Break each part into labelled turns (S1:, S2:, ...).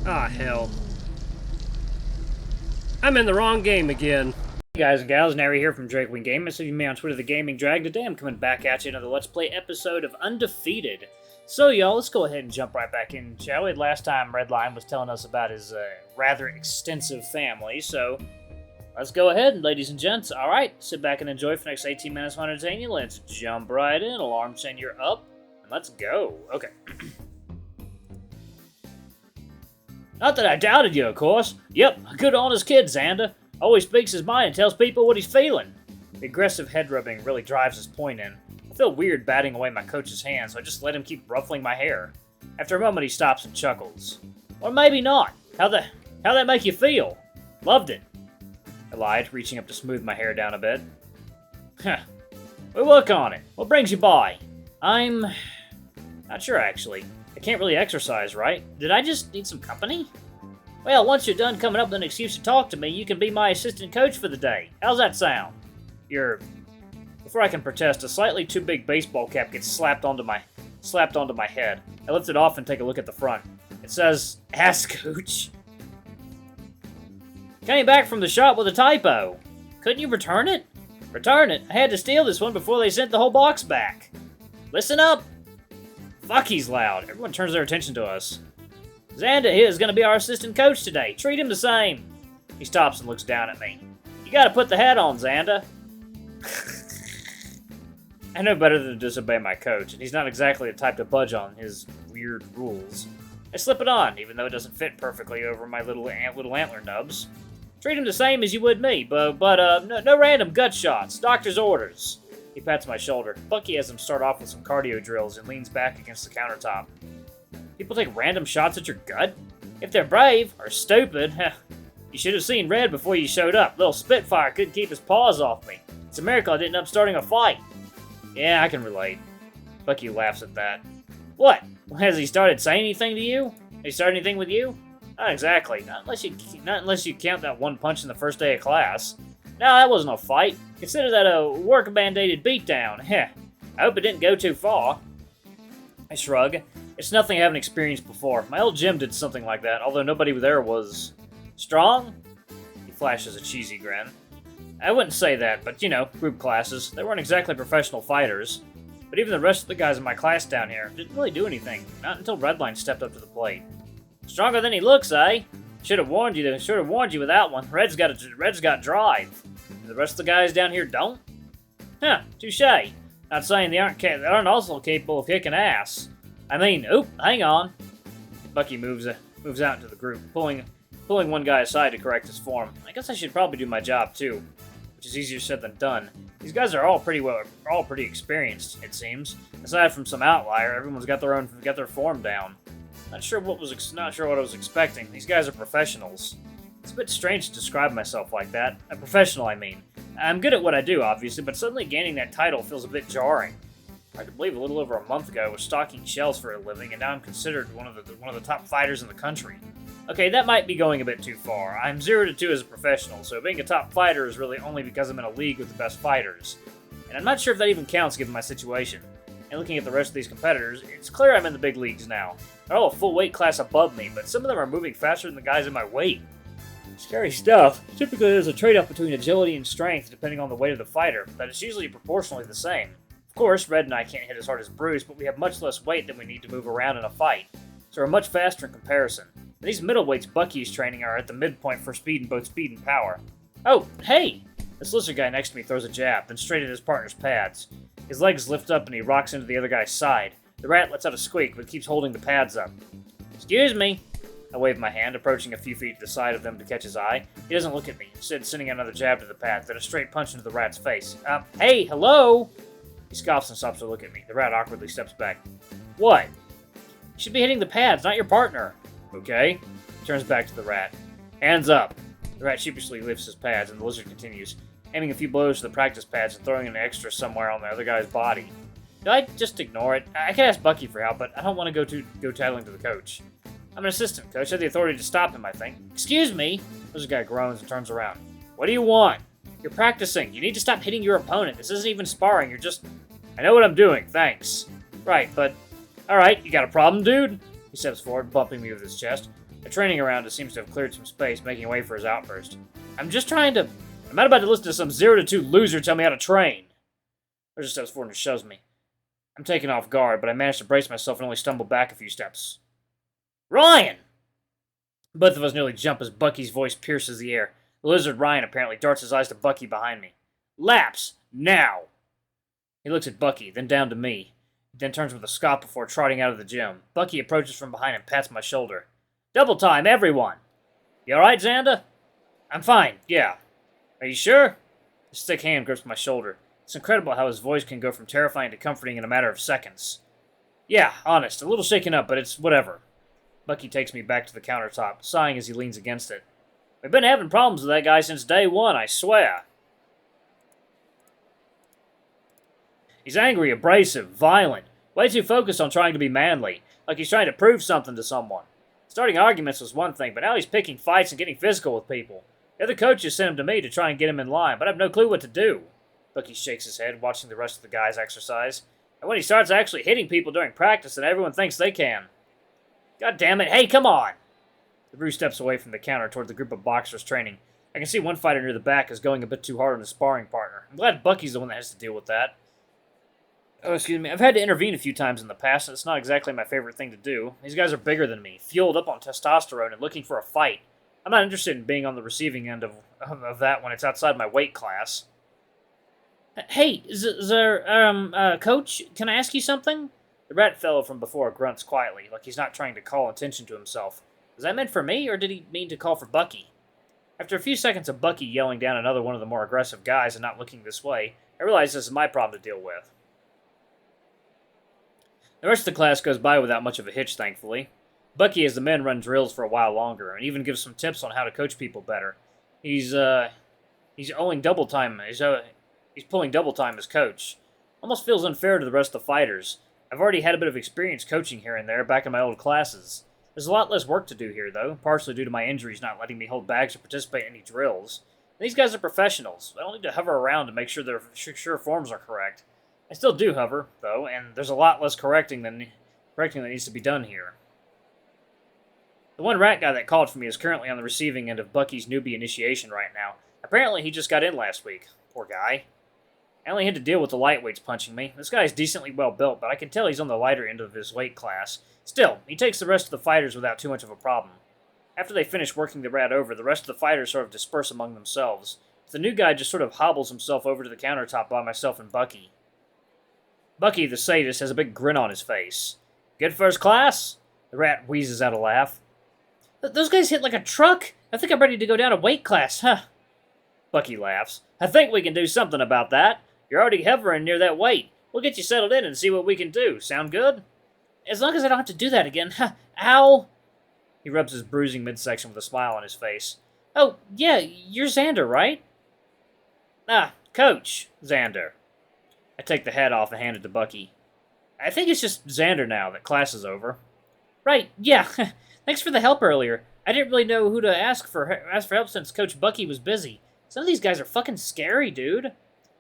S1: Ah, hell. I'm in the wrong game again.
S2: Hey guys and gals, Nary here from Drake Wing Game. Message me on Twitter, The Gaming Drag. Today I'm coming back at you another Let's Play episode of Undefeated. So y'all, let's go ahead and jump right back in, shall we? Last time Redline was telling us about his rather extensive family, so let's go ahead, ladies and gents. Alright, sit back and enjoy for the next 18 minutes to entertain you. Let's jump right in. Alarm chain, you're up, and let's go. Okay. Not that I doubted you, of course. Yep, a good honest kid, Zander. Always speaks his mind and tells people what he's feeling. The aggressive head rubbing really drives his point in. I feel weird batting away my coach's hand, so I just let him keep ruffling my hair. After a moment, he stops and chuckles. Or maybe not. How'd that make you feel? Loved it. I lied, reaching up to smooth my hair down a bit. Huh. We'll work on it. What brings you by? I'm not sure, actually. I can't really exercise, right? Did I just need some company? Well, once you're done coming up with an excuse to talk to me, you can be my assistant coach for the day. How's that sound? Before I can protest, a slightly too big baseball cap gets slapped onto my head. I lift it off and take a look at the front. It says, "Ass Coach." Came back from the shop with a typo. Couldn't you return it? Return it? I had to steal this one before they sent the whole box back. Listen up! Fuck, he's loud. Everyone turns their attention to us. Zander here is going to be our assistant coach today. Treat him the same. He stops and looks down at me. You got to put the hat on, Zander. I know better than to disobey my coach, and he's not exactly the type to budge on his weird rules. I slip it on, even though it doesn't fit perfectly over my little antler nubs. Treat him the same as you would me, but no random gut shots. Doctor's orders. He pats my shoulder. Bucky has him start off with some cardio drills and leans back against the countertop. People take random shots at your gut? If they're brave, or stupid, you should have seen Red before you showed up. Little Spitfire couldn't keep his paws off me. It's a miracle I didn't end up starting a fight. Yeah, I can relate. Bucky laughs at that. What? Has he started saying anything to you? Has he started anything with you? Not exactly. Not unless you count that one punch in the first day of class. No, that wasn't a fight. Consider that a work-mandated beatdown. Heh. I hope it didn't go too far. I shrug. It's nothing I haven't experienced before. My old gym did something like that, although nobody there was strong. He flashes a cheesy grin. I wouldn't say that, but you know, group classes. They weren't exactly professional fighters. But even the rest of the guys in my class down here didn't really do anything. Not until Redline stepped up to the plate. Stronger than he looks, eh? Should have warned you with that one. Red's got drive. The rest of the guys down here don't? Huh, touche. Not saying they aren't also capable of kicking ass. I mean, oop, hang on. Bucky moves out into the group, pulling one guy aside to correct his form. I guess I should probably do my job too, which is easier said than done. These guys are all pretty experienced, it seems. Aside from some outlier, everyone's got their form down. Not sure what I was expecting. These guys are professionals. It's a bit strange to describe myself like that. A professional, I mean. I'm good at what I do, obviously, but suddenly gaining that title feels a bit jarring. I could believe a little over a month ago I was stocking shells for a living, and now I'm considered one of the top fighters in the country. Okay, that might be going a bit too far. I'm 0 to 2 as a professional, so being a top fighter is really only because I'm in a league with the best fighters. And I'm not sure if that even counts given my situation. And looking at the rest of these competitors, it's clear I'm in the big leagues now. They're all a full weight class above me, but some of them are moving faster than the guys in my weight. Scary stuff. Typically there's a trade-off between agility and strength depending on the weight of the fighter, but it's usually proportionally the same. Of course, Red and I can't hit as hard as Bruce, but we have much less weight than we need to move around in a fight, so we're much faster in comparison. And these middleweights Bucky's training are at the midpoint for both speed and power. Oh, hey! This lizard guy next to me throws a jab, then straight at his partner's pads. His legs lift up and he rocks into the other guy's side. The rat lets out a squeak, but keeps holding the pads up. Excuse me! I wave my hand, approaching a few feet to the side of them to catch his eye. He doesn't look at me, instead sending another jab to the pads, then a straight punch into the rat's face. Hey, hello! He scoffs and stops to look at me. The rat awkwardly steps back. What? You should be hitting the pads, not your partner. Okay. He turns back to the rat. Hands up. The rat sheepishly lifts his pads, and the lizard continues, aiming a few blows to the practice pads and throwing an extra somewhere on the other guy's body. Do I just ignore it? I could ask Bucky for help, but I don't want to go tattling to the coach. I'm an assistant coach. I have the authority to stop him, I think. Excuse me! This guy groans and turns around. What do you want? You're practicing. You need to stop hitting your opponent. This isn't even sparring. You're just... I know what I'm doing. Thanks. Right, but... Alright, you got a problem, dude? He steps forward, bumping me with his chest. The training around us seems to have cleared some space, making way for his outburst. I'm not about to listen to some 0 to 2 loser tell me how to train. Roger steps forward and shoves me. I'm taken off guard, but I manage to brace myself and only stumble back a few steps. Ryan! Both of us nearly jump as Bucky's voice pierces the air. The lizard Ryan apparently darts his eyes to Bucky behind me. Laps! Now! He looks at Bucky, then down to me. He then turns with a scoff before trotting out of the gym. Bucky approaches from behind and pats my shoulder. Double time, everyone! You alright, Zander? I'm fine, yeah. Are you sure? His thick hand grips my shoulder. It's incredible how his voice can go from terrifying to comforting in a matter of seconds. Yeah, honest, a little shaken up, but it's whatever. Bucky takes me back to the countertop, sighing as he leans against it. We've been having problems with that guy since day one, I swear. He's angry, abrasive, violent, way too focused on trying to be manly, like he's trying to prove something to someone. Starting arguments was one thing, but now he's picking fights and getting physical with people. The other coaches sent him to me to try and get him in line, but I have no clue what to do. Bucky shakes his head, watching the rest of the guys exercise. And when he starts actually hitting people during practice, then everyone thinks they can. God damn it, hey, come on! The Bruce steps away from the counter toward the group of boxers training. I can see one fighter near the back is going a bit too hard on his sparring partner. I'm glad Bucky's the one that has to deal with that. Oh, excuse me. I've had to intervene a few times in the past, and it's not exactly my favorite thing to do. These guys are bigger than me, fueled up on testosterone and looking for a fight. I'm not interested in being on the receiving end of that when it's outside my weight class. Hey, Coach, can I ask you something? The rat fellow from before grunts quietly, like he's not trying to call attention to himself. Was that meant for me, or did he mean to call for Bucky? After a few seconds of Bucky yelling down another one of the more aggressive guys and not looking this way, I realize this is my problem to deal with. The rest of the class goes by without much of a hitch, thankfully. Bucky has the men run drills for a while longer, and even gives some tips on how to coach people better. He's pulling double time as coach. Almost feels unfair to the rest of the fighters. I've already had a bit of experience coaching here and there back in my old classes. There's a lot less work to do here, though, partially due to my injuries not letting me hold bags or participate in any drills. These guys are professionals. I don't need to hover around to make sure their forms are correct. I still do hover, though, and there's a lot less correcting that needs to be done here. The one rat guy that called for me is currently on the receiving end of Bucky's newbie initiation right now. Apparently he just got in last week. Poor guy. I only had to deal with the lightweights punching me. This guy is decently well built, but I can tell he's on the lighter end of his weight class. Still, he takes the rest of the fighters without too much of a problem. After they finish working the rat over, the rest of the fighters sort of disperse among themselves. The new guy just sort of hobbles himself over to the countertop by myself and Bucky. Bucky, the sadist, has a big grin on his face. Good first class? The rat wheezes out a laugh. Those guys hit like a truck. I think I'm ready to go down a weight class, huh? Bucky laughs. I think we can do something about that. You're already hovering near that weight. We'll get you settled in and see what we can do. Sound good? As long as I don't have to do that again. Ow! He rubs his bruising midsection with a smile on his face. Oh, yeah, you're Zander, right? Ah, Coach Zander. I take the hat off and hand it to Bucky. I think it's just Zander now that class is over. Right, yeah. Thanks for the help earlier. I didn't really know who to ask for help since Coach Bucky was busy. Some of these guys are fucking scary, dude.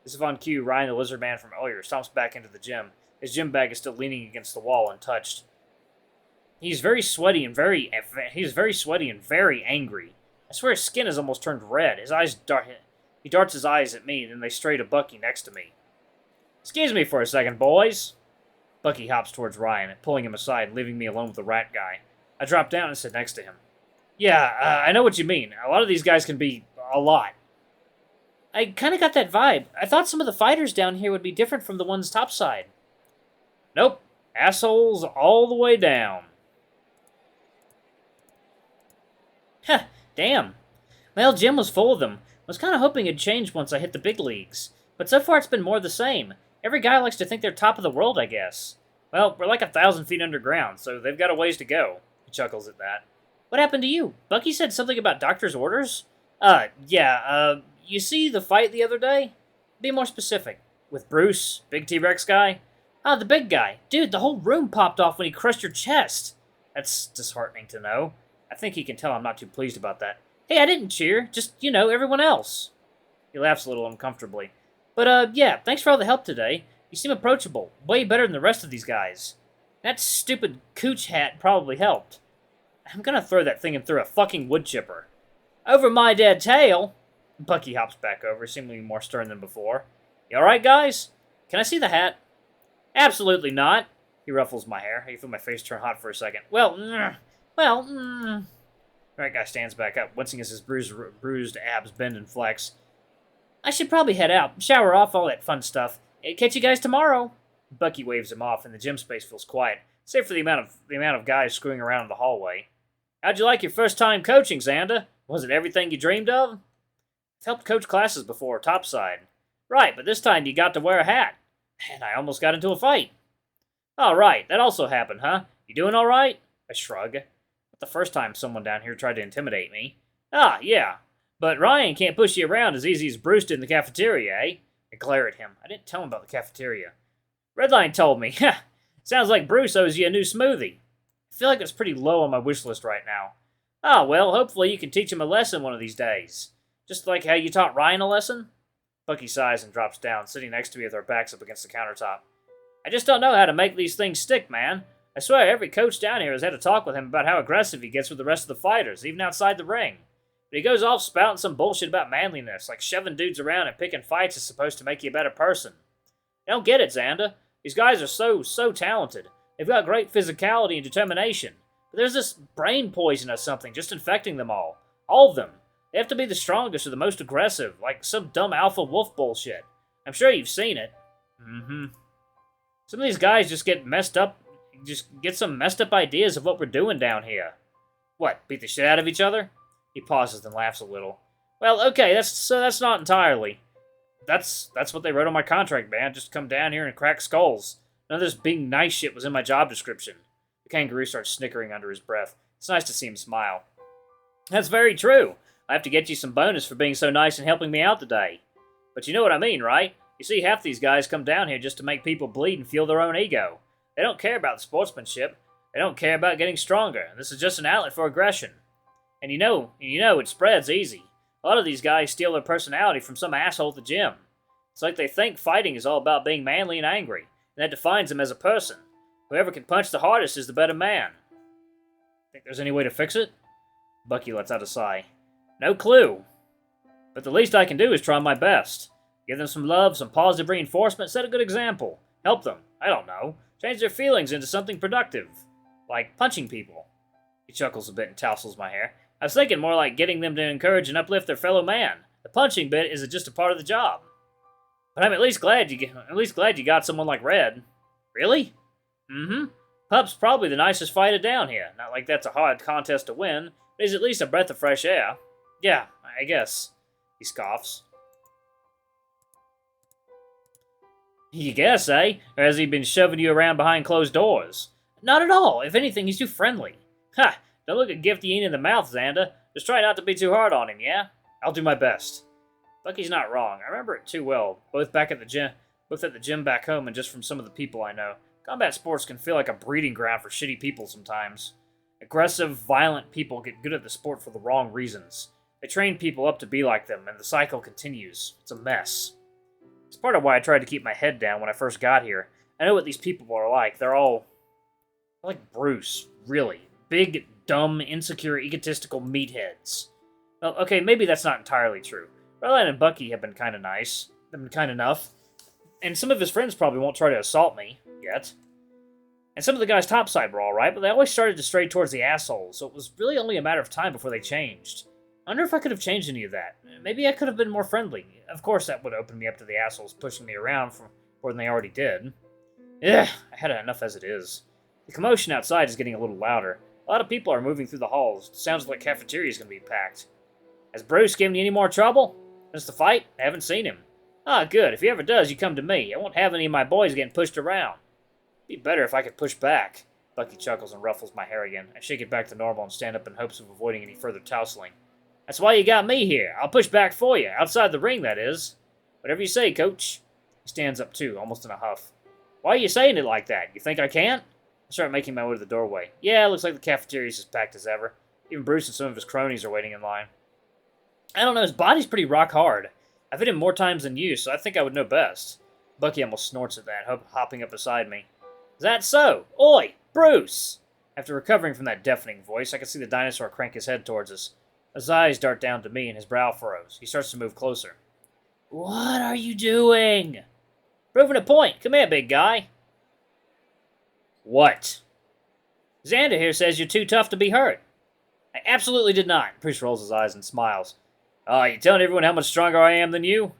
S2: This is on cue. Ryan, the lizard man from earlier, stomps back into the gym. His gym bag is still leaning against the wall, untouched. He's very sweaty and very angry. I swear his skin has almost turned red. He darts his eyes at me, and then they stray to Bucky next to me. Excuse me for a second, boys. Bucky hops towards Ryan, pulling him aside, leaving me alone with the rat guy. I drop down and sit next to him. Yeah, I know what you mean. A lot of these guys can be a lot. I kind of got that vibe. I thought some of the fighters down here would be different from the ones topside. Nope. Assholes all the way down. Huh, damn. My old gym was full of them. I was kind of hoping it'd change once I hit the big leagues. But so far it's been more the same. Every guy likes to think they're top of the world, I guess. Well, we're like 1,000 feet underground, so they've got a ways to go. He chuckles at that. What happened to you? Bucky said something about doctor's orders? You see the fight the other day? Be more specific. With Bruce, big T-Rex guy? Ah, the big guy. Dude, the whole room popped off when he crushed your chest. That's disheartening to know. I think he can tell I'm not too pleased about that. Hey, I didn't cheer. Just, everyone else. He laughs a little uncomfortably. But, yeah, thanks for all the help today. You seem approachable. Way better than the rest of these guys. That stupid cooch hat probably helped. I'm gonna throw that thing through a fucking wood chipper. Over my dead tail? Bucky hops back over, seemingly more stern than before. You alright, guys? Can I see the hat? Absolutely not. He ruffles my hair. I feel my face turn hot for a second. Right guy stands back up, wincing as his bruised abs bend and flex. I should probably head out, shower off, all that fun stuff. Catch you guys tomorrow. Bucky waves him off, and the gym space feels quiet, save for the amount of guys screwing around in the hallway. How'd you like your first time coaching, Zander? Was it everything you dreamed of? I've helped coach classes before, topside. Right, but this time you got to wear a hat. And I almost got into a fight. Oh, right, that also happened, huh? You doing all right? I shrug. Not the first time someone down here tried to intimidate me. Ah, yeah. But Ryan can't push you around as easy as Bruce did in the cafeteria, eh? I glare at him. I didn't tell him about the cafeteria. Redline told me. Sounds like Bruce owes you a new smoothie. I feel like it's pretty low on my wish list right now. Ah, well, hopefully you can teach him a lesson one of these days. Just like how you taught Ryan a lesson? Bucky sighs and drops down, sitting next to me with our backs up against the countertop. I just don't know how to make these things stick, man. I swear every coach down here has had a talk with him about how aggressive he gets with the rest of the fighters, even outside the ring. But he goes off spouting some bullshit about manliness, like shoving dudes around and picking fights is supposed to make you a better person. I don't get it, Zander. These guys are so talented. They've got great physicality and determination. But there's this brain poison or something just infecting them all. All of them. They have to be the strongest or the most aggressive, like some dumb alpha wolf bullshit. I'm sure you've seen it. Some of these guys just get some messed up ideas of what we're doing down here. What, beat the shit out of each other? He pauses and laughs a little. Well, okay, that's not entirely. That's what they wrote on my contract, man. Just come down here and crack skulls. None of this being nice shit was in my job description. The kangaroo starts snickering under his breath. It's nice to see him smile. That's very true. I have to get you some bonus for being so nice and helping me out today. But you know what I mean, right? You see, half these guys come down here just to make people bleed and fuel their own ego. They don't care about the sportsmanship. They don't care about getting stronger. This is just an outlet for aggression. And you know, it spreads easy. A lot of these guys steal their personality from some asshole at the gym. It's like they think fighting is all about being manly and angry, and that defines them as a person. Whoever can punch the hardest is the better man. Think there's any way to fix it? Bucky lets out a sigh. No clue. But the least I can do is try my best. Give them some love, some positive reinforcement, set a good example. Help them, I don't know, change their feelings into something productive. Like punching people. He chuckles a bit and tousles my hair. I was thinking more like getting them to encourage and uplift their fellow man. The punching bit is just a part of the job. But I'm at least glad you got someone like Red. Really? Pup's probably the nicest fighter down here. Not like that's a hard contest to win, but he's at least a breath of fresh air. Yeah, I guess. He scoffs. You guess, eh? Or has he been shoving you around behind closed doors? Not at all. If anything, he's too friendly. Ha! Don't look a gifty in the mouth, Zander. Just try not to be too hard on him, yeah? I'll do my best. Bucky's not wrong. I remember it too well, both at the gym back home and just from some of the people I know. Combat sports can feel like a breeding ground for shitty people sometimes. Aggressive, violent people get good at the sport for the wrong reasons. They train people up to be like them, and the cycle continues. It's a mess. It's part of why I tried to keep my head down when I first got here. I know what these people are like. They're like Bruce, really. Big, dumb, insecure, egotistical meatheads. Well, okay, maybe that's not entirely true. Redline and Bucky have been kind of nice. They've been kind enough. And some of his friends probably won't try to assault me, yet. And some of the guys topside were alright, but they always started to stray towards the assholes, so it was really only a matter of time before they changed. I wonder if I could have changed any of that. Maybe I could have been more friendly. Of course, that would open me up to the assholes pushing me around more than they already did. Ugh, I had enough as it is. The commotion outside is getting a little louder. A lot of people are moving through the halls. It sounds like the cafeteria is going to be packed. Has Bruce given you any more trouble? Since the fight? I haven't seen him. Ah, good. If he ever does, you come to me. I won't have any of my boys getting pushed around. It'd be better if I could push back. Bucky chuckles and ruffles my hair again. I shake it back to normal and stand up in hopes of avoiding any further tousling. That's why you got me here. I'll push back for you. Outside the ring, that is. Whatever you say, coach. He stands up too, almost in a huff. Why are you saying it like that? You think I can't? I start making my way to the doorway. Yeah, it looks like the cafeteria's as packed as ever. Even Bruce and some of his cronies are waiting in line. I don't know, his body's pretty rock hard. I've hit him more times than you, so I think I would know best. Bucky almost snorts at that, hopping up beside me. Is that so? Oi, Bruce! After recovering from that deafening voice, I can see the dinosaur crank his head towards us. His eyes dart down to me and his brow furrows. He starts to move closer. What are you doing? Proving a point. Come here, big guy. What? Zander here says you're too tough to be hurt. I absolutely did not. Bruce rolls his eyes and smiles. Oh, you telling everyone how much stronger I am than you?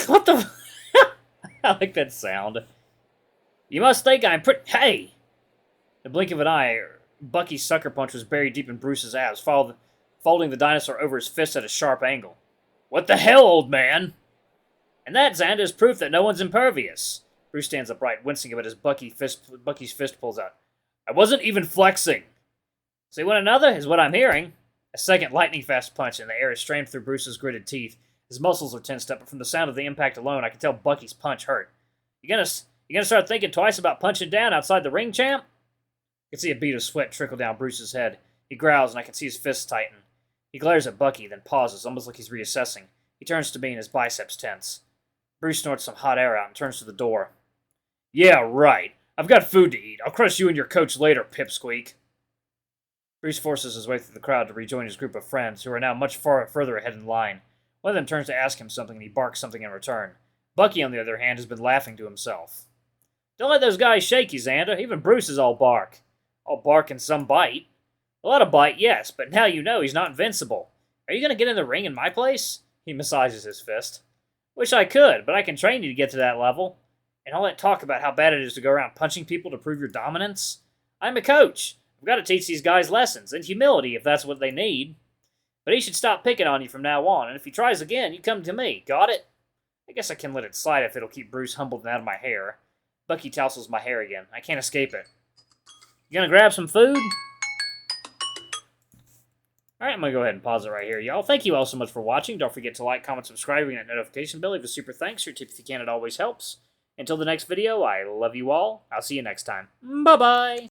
S2: What the... I like that sound. You must think I'm pretty... Hey! In the blink of an eye, Bucky's sucker punch was buried deep in Bruce's abs, folding the dinosaur over his fist at a sharp angle. What the hell, old man? And that, Zander, is proof that no one's impervious. Bruce stands upright, wincing a bit as Bucky's fist pulls out. I wasn't even flexing. See one another is what I'm hearing. A second lightning-fast punch, and the air is strained through Bruce's gritted teeth. His muscles are tensed up, but from the sound of the impact alone, I can tell Bucky's punch hurt. You gonna start thinking twice about punching down outside the ring, champ? I can see a bead of sweat trickle down Bruce's head. He growls, and I can see his fists tighten. He glares at Bucky, then pauses, almost like he's reassessing. He turns to me, and his biceps tense. Bruce snorts some hot air out and turns to the door. Yeah, right. I've got food to eat. I'll crush you and your coach later, pipsqueak. Bruce forces his way through the crowd to rejoin his group of friends, who are now much further ahead in line. One of them turns to ask him something, and he barks something in return. Bucky, on the other hand, has been laughing to himself. Don't let those guys shake you, Zander. Even Bruce is all bark. All bark and some bite. A lot of bite, yes, but now you know he's not invincible. Are you going to get in the ring in my place? He massages his fist. Wish I could, but I can train you to get to that level. And all that talk about how bad it is to go around punching people to prove your dominance? I'm a coach. I've got to teach these guys lessons, and humility if that's what they need. But he should stop picking on you from now on, and if he tries again, you come to me. Got it? I guess I can let it slide if it'll keep Bruce humbled and out of my hair. Bucky tousles my hair again. I can't escape it. You gonna grab some food? Alright, I'm gonna go ahead and pause it right here, y'all. Thank you all so much for watching. Don't forget to like, comment, subscribe, and that notification bell. Leave a super thanks. Your tip if you can, it always helps. Until the next video, I love you all. I'll see you next time. Bye-bye!